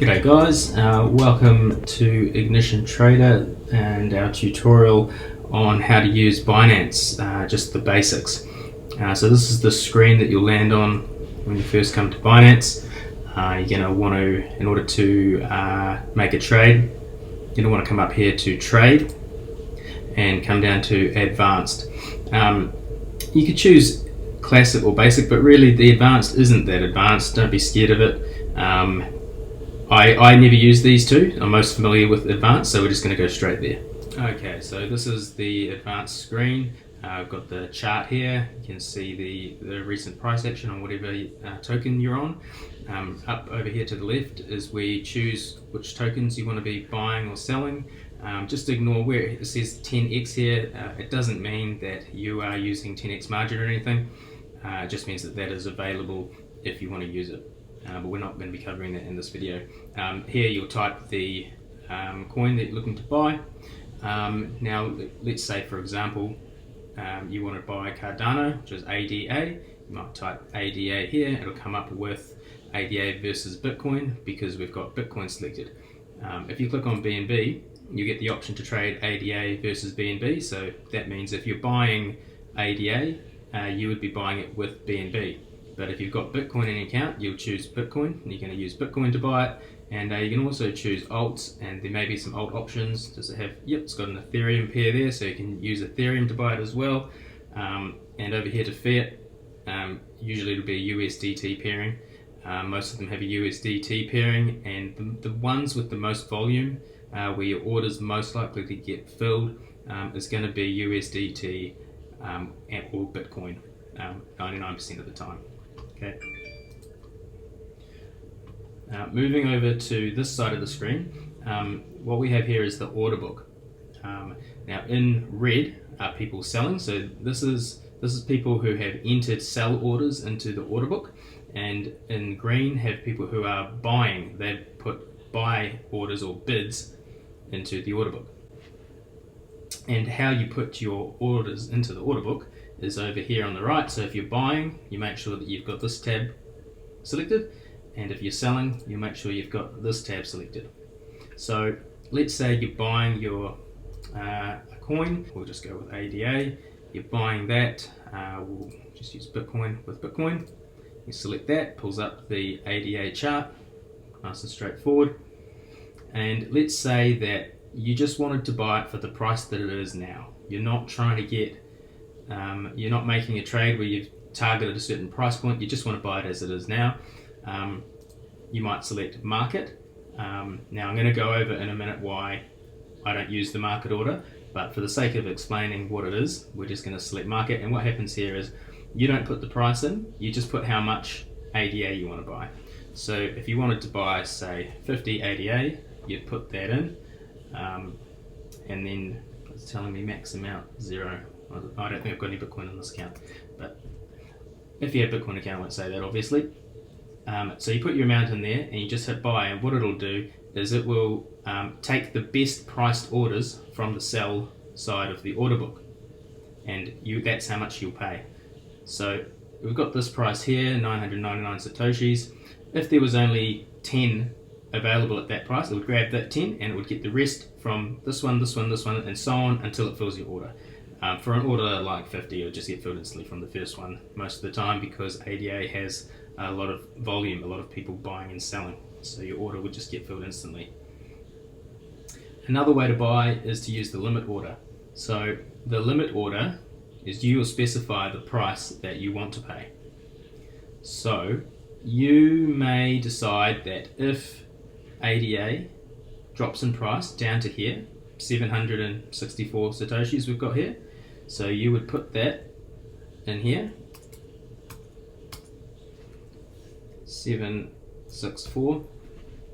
G'day guys, welcome to Ignition Trader and our tutorial on how to use Binance, just the basics. So this is the screen that you'll land on when you first come to Binance. You're going to want to, in order to make a trade, you're going to want to come up here to Trade and come down to Advanced. You could choose Classic or Basic, but really the Advanced isn't that advanced. Don't be scared of it. I never use these two. I'm most familiar with Advanced, so we're just going to go straight there. Okay, so this is the Advanced screen. I've got the chart here. You can see the recent price action on whatever token you're on. Up over here to the left is where you choose which tokens you want to be buying or selling. Just ignore where it says 10x here. It doesn't mean that you are using 10x margin or anything. It just means that that is available if you want to use it. But we're not going to be covering that in this video. Here you'll type the coin that you're looking to buy. Now let's say, for example, you want to buy Cardano, which is ADA. You might type ADA here. It'll come up with ADA versus Bitcoin because we've got Bitcoin selected. If you click on BNB, you get the option to trade ADA versus BNB. So that means if you're buying ADA, you would be buying it with BNB. But if you've got Bitcoin in your account, you'll choose Bitcoin, and you're going to use Bitcoin to buy it. And you can also choose alts, and there may be some alt options. Does it have? Yep, it's got an Ethereum pair there, so you can use Ethereum to buy it as well. And over here to fiat, usually it'll be a USDT pairing. Most of them have a USDT pairing, and the ones with the most volume, where your order's most likely to get filled, is going to be USDT or Bitcoin, 99% of the time. Okay. Moving over to this side of the screen, what we have here is the order book. Now in red are people selling, so this is people who have entered sell orders into the order book, and in green have people who are buying. They've put buy orders or bids into the order book. And how you put your orders into the order book is over here on the right. So if you're buying, you make sure that you've got this tab selected, and if you're selling, you make sure you've got this tab selected. So let's say you're buying your a coin. We'll just go with ADA. You're buying that. We'll just use Bitcoin with Bitcoin. You select that, pulls up the ADA chart, nice and straightforward. And let's say that you just wanted to buy it for the price that it is now. You're not trying to get you're not making a trade where you've targeted a certain price point. You just want to buy it as it is now. You might select market. Now I'm going to go over in a minute why I don't use the market order, but for the sake of explaining what it is, we're just going to select market. And what happens here is you don't put the price in, you just put how much ADA you want to buy. So if you wanted to buy, say, 50 ADA, you'd put that in, and then it's telling me max amount 0. I don't think I've got any Bitcoin in this account, but if you have Bitcoin account, I won't say that obviously. So you put your amount in there and you just hit buy, and what it'll do is it will take the best priced orders from the sell side of the order book, and that's how much you'll pay. So we've got this price here, 999 Satoshis. If there was only 10 available at that price, it would grab that 10 and it would get the rest from this one, this one, this one, and so on until it fills your order. For an order like 50, it'll just get filled instantly from the first one most of the time, because ADA has a lot of volume, a lot of people buying and selling, so your order would just get filled instantly. Another way to buy is to use the limit order. So the limit order is you will specify the price that you want to pay. So you may decide that if ADA drops in price down to here, 764 Satoshis we've got here, so you would put that in here, 764.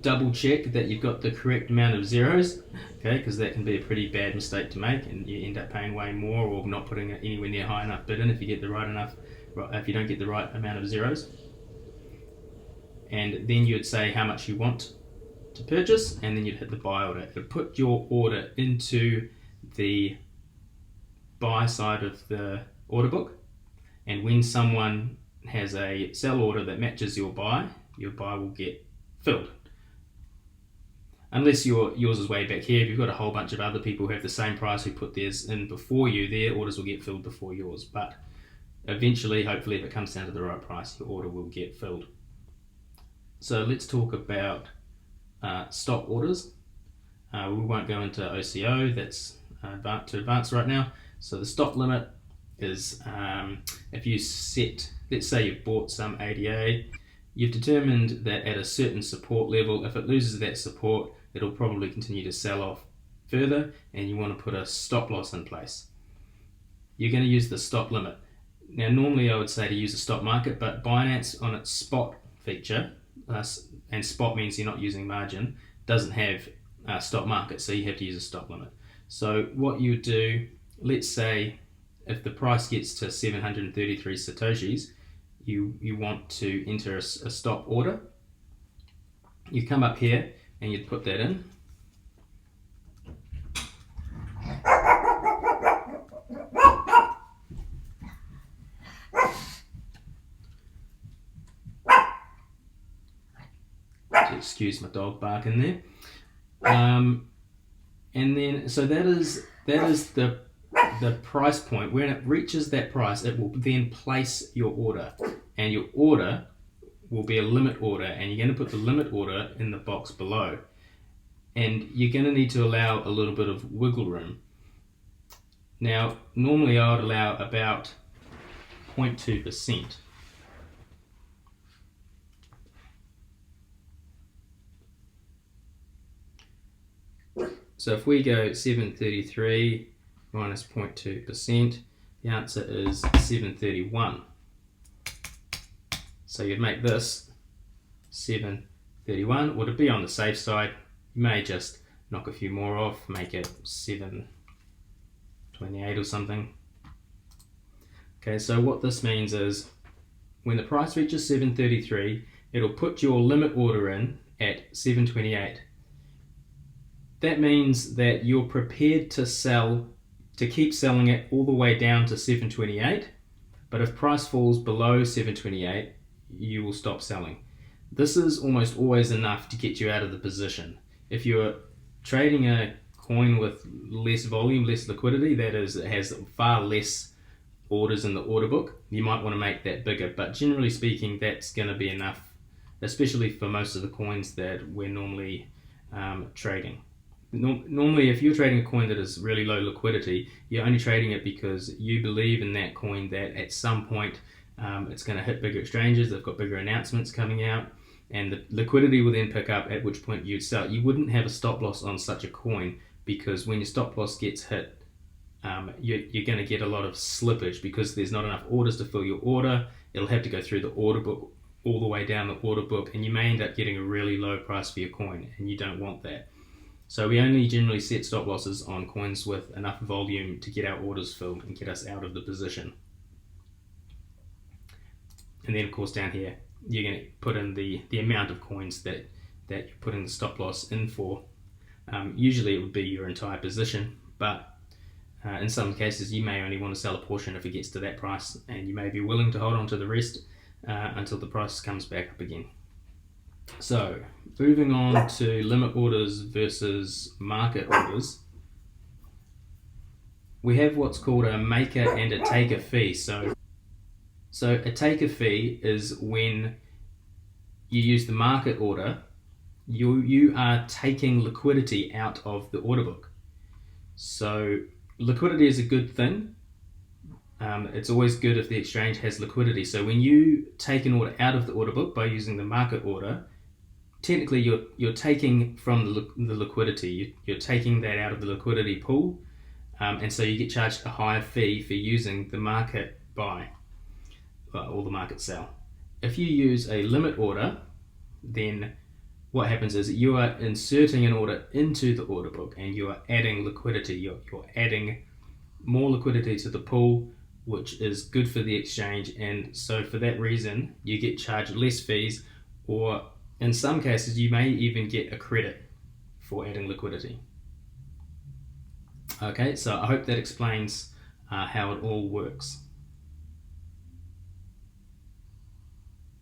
Double check that you've got the correct amount of zeros, okay, because that can be a pretty bad mistake to make, and you end up paying way more or not putting it anywhere near high enough bid in if you get the right enough, if you don't get the right amount of zeros. And then you'd say how much you want to purchase, and then you'd hit the buy order. It would put your order into the buy side of the order book, and when someone has a sell order that matches your buy will get filled. unless yours is way back here. If you've got a whole bunch of other people who have the same price who put theirs in before you, their orders will get filled before yours. But eventually, hopefully, if it comes down to the right price, your order will get filled. So let's talk about stop orders. We won't go into OCO, that's too advanced right now. So the stop limit is if you set, let's say you've bought some ADA, you've determined that at a certain support level, if it loses that support, it'll probably continue to sell off further, and you want to put a stop loss in place. You're going to use the stop limit. Now normally I would say to use a stop market, but Binance on its spot feature, and spot means you're not using margin, doesn't have stop market, so you have to use a stop limit. So what you do, let's say if the price gets to 733 Satoshis, you want to enter a stop order. You come up here and you'd put that in. Excuse my dog barking there. And then so that is the price point. When it reaches that price, it will then place your order, and your order will be a limit order, and you're going to put the limit order in the box below, and you're going to need to allow a little bit of wiggle room. Now normally I would allow about 0.2%. So if we go 733 minus 0.2%, the answer is 731. So you'd make this 731, or to be on the safe side, you may just knock a few more off, make it 728 or something. Okay, so what this means is when the price reaches 733, it'll put your limit order in at 728. That means that you're prepared to keep selling it all the way down to 728, but if price falls below 728, you will stop selling. This is almost always enough to get you out of the position. If you're trading a coin with less volume, less liquidity, that is, it has far less orders in the order book, you might want to make that bigger, but generally speaking, that's going to be enough, especially for most of the coins that we're normally trading. Normally, if you're trading a coin that is really low liquidity, you're only trading it because you believe in that coin that at some point it's going to hit bigger exchanges, they've got bigger announcements coming out, and the liquidity will then pick up, at which point you'd sell. You wouldn't have a stop loss on such a coin, because when your stop loss gets hit, you're going to get a lot of slippage because there's not enough orders to fill your order. It'll have to go through the order book, all the way down the order book, and you may end up getting a really low price for your coin, and you don't want that. So we only generally set stop losses on coins with enough volume to get our orders filled and get us out of the position. And then of course down here, you're going to put in the amount of coins that you're putting the stop loss in for. Usually it would be your entire position, but in some cases you may only want to sell a portion if it gets to that price, and you may be willing to hold on to the rest until the price comes back up again. So moving on to limit orders versus market orders, we have what's called a maker and a taker fee. So a taker fee is when you use the market order, you are taking liquidity out of the order book. So liquidity is a good thing. It's always good if the exchange has liquidity. So when you take an order out of the order book by using the market order, technically you're taking from the liquidity, you're taking that out of the liquidity pool, and so you get charged a higher fee for using the market buy or the market sell. If you use a limit order, then what happens is you are inserting an order into the order book and you are adding liquidity. You're adding more liquidity to the pool, which is good for the exchange, and so for that reason you get charged less fees, or in some cases you may even get a credit for adding liquidity. Okay, so I hope that explains how it all works.